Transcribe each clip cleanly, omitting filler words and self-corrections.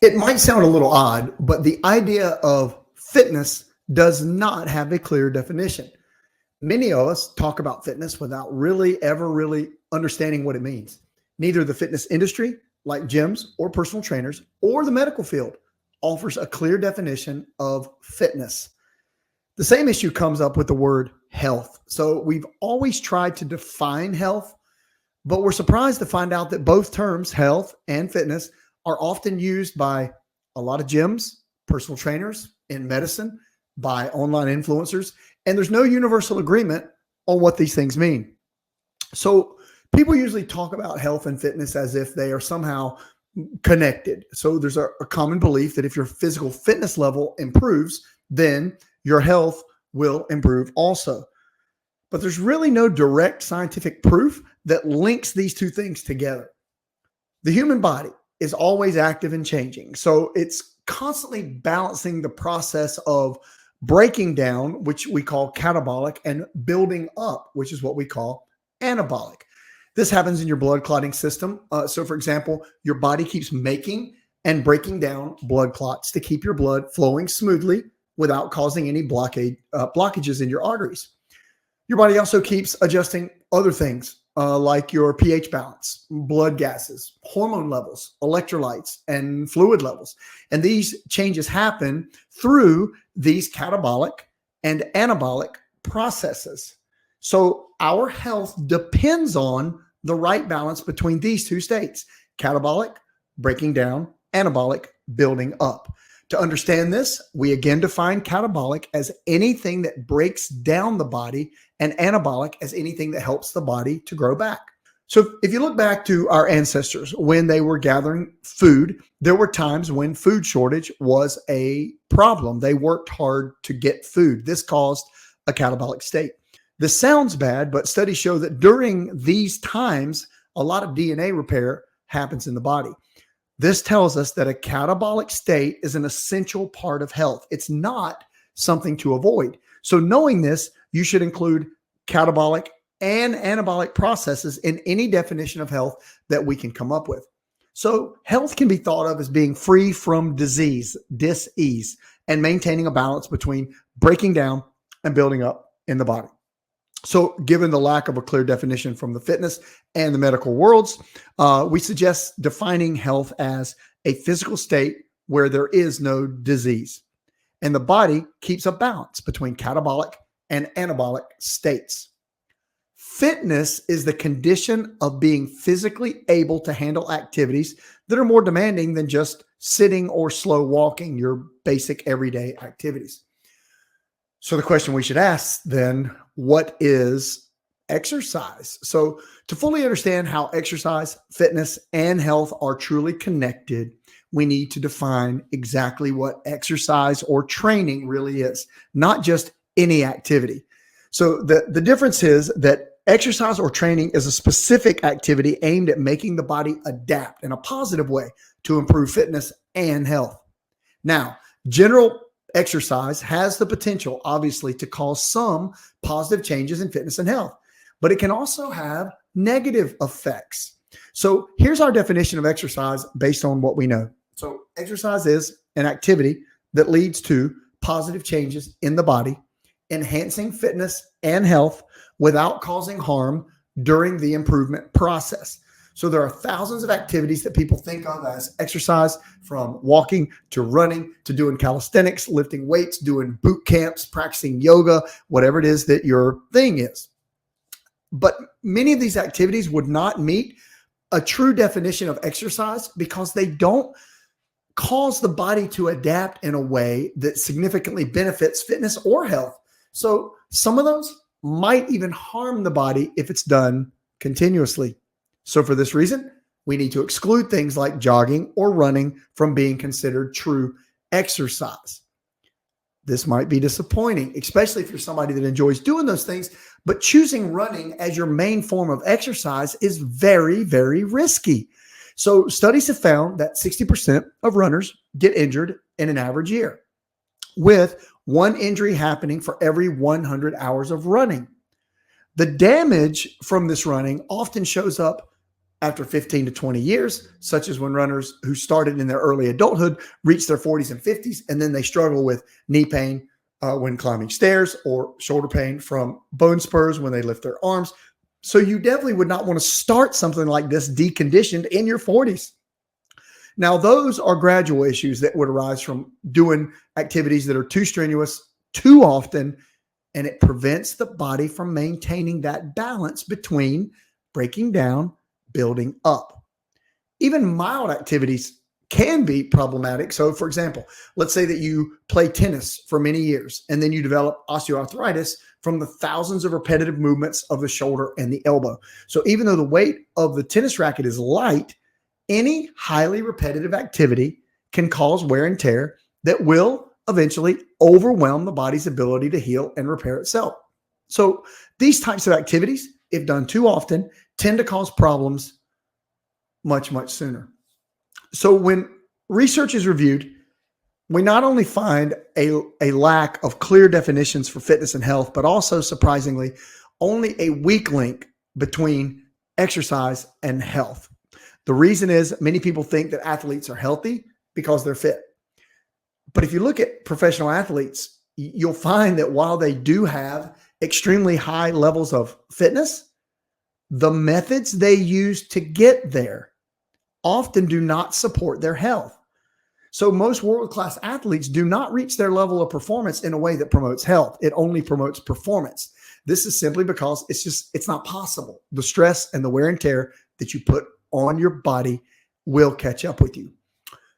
It might sound a little odd, but the idea of fitness does not have a clear definition. Many of us talk about fitness without really understanding what it means. Neither the fitness industry, like gyms or personal trainers, or the medical field offers a clear definition of fitness. The same issue comes up with the word health. So we've always tried to define health, but we're surprised to find out that both terms, health and fitness, are often used by a lot of gyms, personal trainers, in medicine, by online influencers, and there's no universal agreement on what these things mean. So people usually talk about health and fitness as if they are somehow connected. So there's a common belief that if your physical fitness level improves, then your health will improve also. But there's really no direct scientific proof that links these two things together. The human body is always active and changing. So it's constantly balancing the process of breaking down, which we call catabolic, and building up, which is what we call anabolic. This happens in your blood clotting system. So for example, your body keeps making and breaking down blood clots to keep your blood flowing smoothly without causing any blockages in your arteries. Your body also keeps adjusting other things like your pH balance, blood gases, hormone levels, electrolytes, and fluid levels. And these changes happen through these catabolic and anabolic processes. So our health depends on the right balance between these two states: catabolic, breaking down; anabolic, building up. To understand this, we again define catabolic as anything that breaks down the body and anabolic as anything that helps the body to grow back. So if you look back to our ancestors, when they were gathering food, there were times when food shortage was a problem. They worked hard to get food. This caused a catabolic state. This sounds bad, but studies show that during these times, a lot of DNA repair happens in the body. This tells us that a catabolic state is an essential part of health. It's not something to avoid. So knowing this, you should include catabolic and anabolic processes in any definition of health that we can come up with. So health can be thought of as being free from disease, dis-ease, and maintaining a balance between breaking down and building up in the body. So given the lack of a clear definition from the fitness and the medical worlds, we suggest defining health as a physical state where there is no disease, and the body keeps a balance between catabolic and anabolic states. Fitness is the condition of being physically able to handle activities that are more demanding than just sitting or slow walking, your basic everyday activities. So the question we should ask then, what is exercise? So to fully understand how exercise, fitness, and health are truly connected, we need to define exactly what exercise or training really is, not just any activity. So the difference is that exercise or training is a specific activity aimed at making the body adapt in a positive way to improve fitness and health. Now, general exercise has the potential, obviously, to cause some positive changes in fitness and health, but it can also have negative effects. So here's our definition of exercise based on what we know. So exercise is an activity that leads to positive changes in the body, enhancing fitness and health without causing harm during the improvement process. So there are thousands of activities that people think of as exercise, from walking to running to doing calisthenics, lifting weights, doing boot camps, practicing yoga, whatever it is that your thing is. But many of these activities would not meet a true definition of exercise because they don't cause the body to adapt in a way that significantly benefits fitness or health. So some of those might even harm the body if it's done continuously. So for this reason, we need to exclude things like jogging or running from being considered true exercise. This might be disappointing, especially if you're somebody that enjoys doing those things, but choosing running as your main form of exercise is very, very risky. So studies have found that 60% of runners get injured in an average year, with one injury happening for every 100 hours of running. The damage from this running often shows up after 15 to 20 years, such as when runners who started in their early adulthood reach their 40s and 50s, and then they struggle with knee pain when climbing stairs or shoulder pain from bone spurs when they lift their arms. So you definitely would not want to start something like this deconditioned in your 40s. Now, those are gradual issues that would arise from doing activities that are too strenuous too often, and it prevents the body from maintaining that balance between breaking down, building up. Even mild activities can be problematic. So, for example, let's say that you play tennis for many years and then you develop osteoarthritis from the thousands of repetitive movements of the shoulder and the elbow. So even though the weight of the tennis racket is light, any highly repetitive activity can cause wear and tear that will eventually overwhelm the body's ability to heal and repair itself. So these types of activities, if done too often, tend to cause problems much, much sooner. So when research is reviewed, we not only find a lack of clear definitions for fitness and health, but also, surprisingly, only a weak link between exercise and health. The reason is many people think that athletes are healthy because they're fit. But if you look at professional athletes, you'll find that while they do have extremely high levels of fitness, the methods they use to get there often do not support their health. So most world-class athletes do not reach their level of performance in a way that promotes health. It only promotes performance. This is simply because it's not possible. The stress and the wear and tear that you put on your body will catch up with you.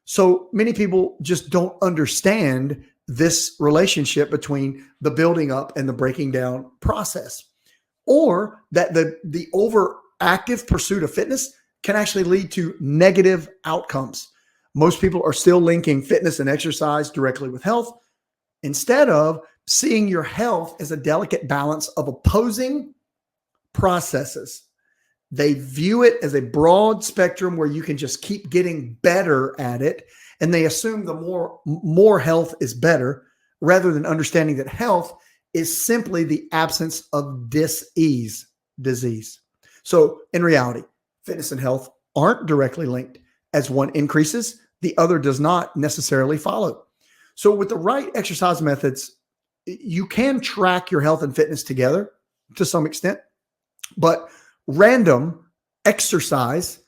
So many people just don't understand this relationship between the building up and the breaking down process, or that the overactive pursuit of fitness can actually lead to negative outcomes. Most people are still linking fitness and exercise directly with health instead of seeing your health as a delicate balance of opposing processes. They view it as a broad spectrum where you can just keep getting better at it, and they assume the more health is better, rather than understanding that health is simply the absence of disease. So in reality, fitness and health aren't directly linked. As one increases, the other does not necessarily follow. So with the right exercise methods, you can track your health and fitness together to some extent, but random exercise,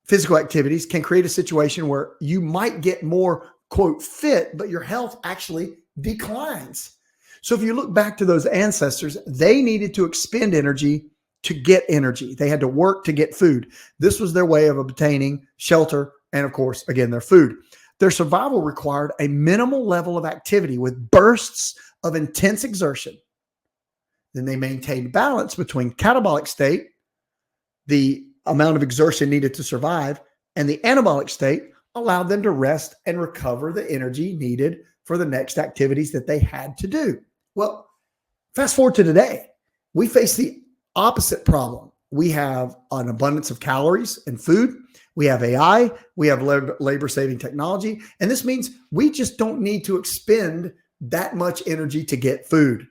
physical activities can create a situation where you might get more, quote, fit, but your health actually declines. So if you look back to those ancestors, they needed to expend energy to get energy. They had to work to get food. This was their way of obtaining shelter and, of course, again, their food. Their survival required a minimal level of activity with bursts of intense exertion. Then they maintained balance between catabolic state, the amount of exertion needed to survive, and the anabolic state allowed them to rest and recover the energy needed for the next activities that they had to do. Well, fast forward to today, we face the opposite problem. We have an abundance of calories and food. We have AI. We have labor-saving technology. And this means we just don't need to expend that much energy to get food.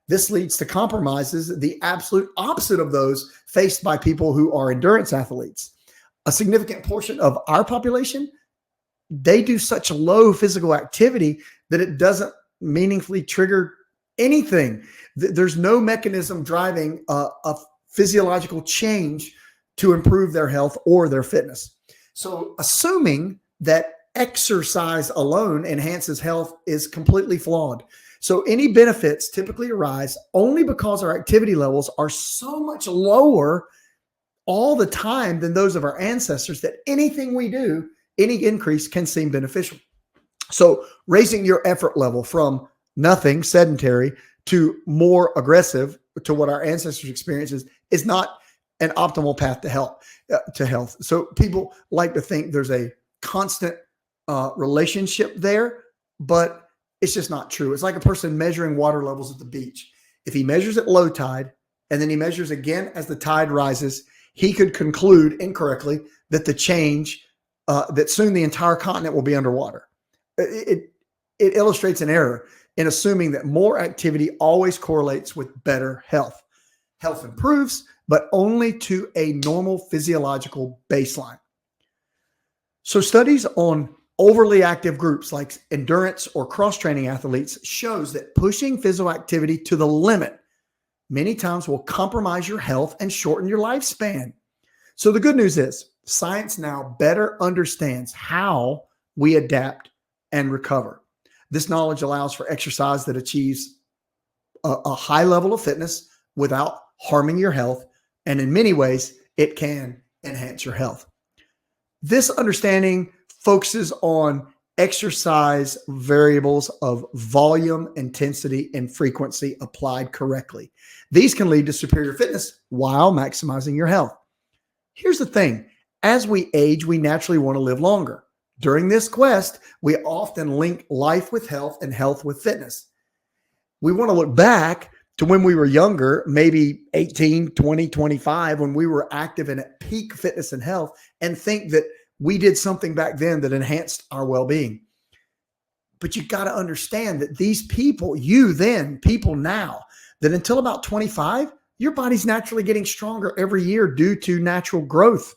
This leads to compromises, the absolute opposite of those faced by people who are endurance athletes. A significant portion of our population, they do such low physical activity that it doesn't meaningfully trigger anything. There's no mechanism driving a physiological change to improve their health or their fitness. So assuming that exercise alone enhances health is completely flawed. So any benefits typically arise only because our activity levels are so much lower all the time than those of our ancestors that anything we do, any increase can seem beneficial. So raising your effort level from nothing, sedentary, to more aggressive, to what our ancestors experiences, is not an optimal path to health. So people like to think there's a constant relationship there, but it's just not true. It's like a person measuring water levels at the beach. If he measures at low tide and then he measures again as the tide rises, he could conclude incorrectly that that soon the entire continent will be underwater. It illustrates an error in assuming that more activity always correlates with better health. Health improves but only to a normal physiological baseline. So studies on overly active groups like endurance or cross-training athletes shows that pushing physical activity to the limit many times will compromise your health and shorten your lifespan. So the good news is science now better understands how we adapt and recover. This knowledge allows for exercise that achieves a high level of fitness without harming your health. And in many ways, it can enhance your health. This understanding focuses on exercise variables of volume, intensity, and frequency applied correctly. These can lead to superior fitness while maximizing your health. Here's the thing. As we age, we naturally want to live longer. During this quest, we often link life with health and health with fitness. We want to look back to when we were younger, maybe 18, 20, 25, when we were active and at peak fitness and health, and think that we did something back then that enhanced our well-being. But you got to understand that these people, people now, that until about 25, your body's naturally getting stronger every year due to natural growth.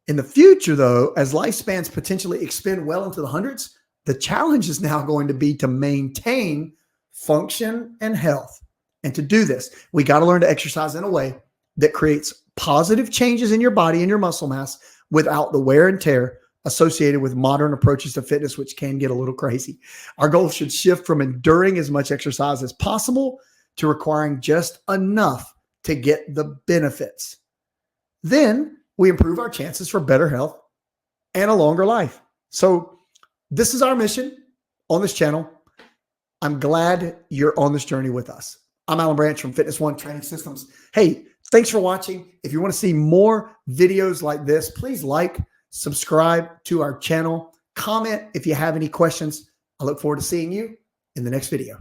In the future, though, as lifespans potentially expand well into the hundreds, the challenge is now going to be to maintain function and health. And to do this, we got to learn to exercise in a way that creates positive changes in your body and your muscle mass without the wear and tear associated with modern approaches to fitness, which can get a little crazy. Our goal should shift from enduring as much exercise as possible to requiring just enough to get the benefits. Then we improve our chances for better health and a longer life. So this is our mission on this channel. I'm glad you're on this journey with us. I'm Alan Branch from Fitness One Training Systems. Hey, thanks for watching. If you want to see more videos like this, please like, subscribe to our channel, comment if you have any questions. I look forward to seeing you in the next video.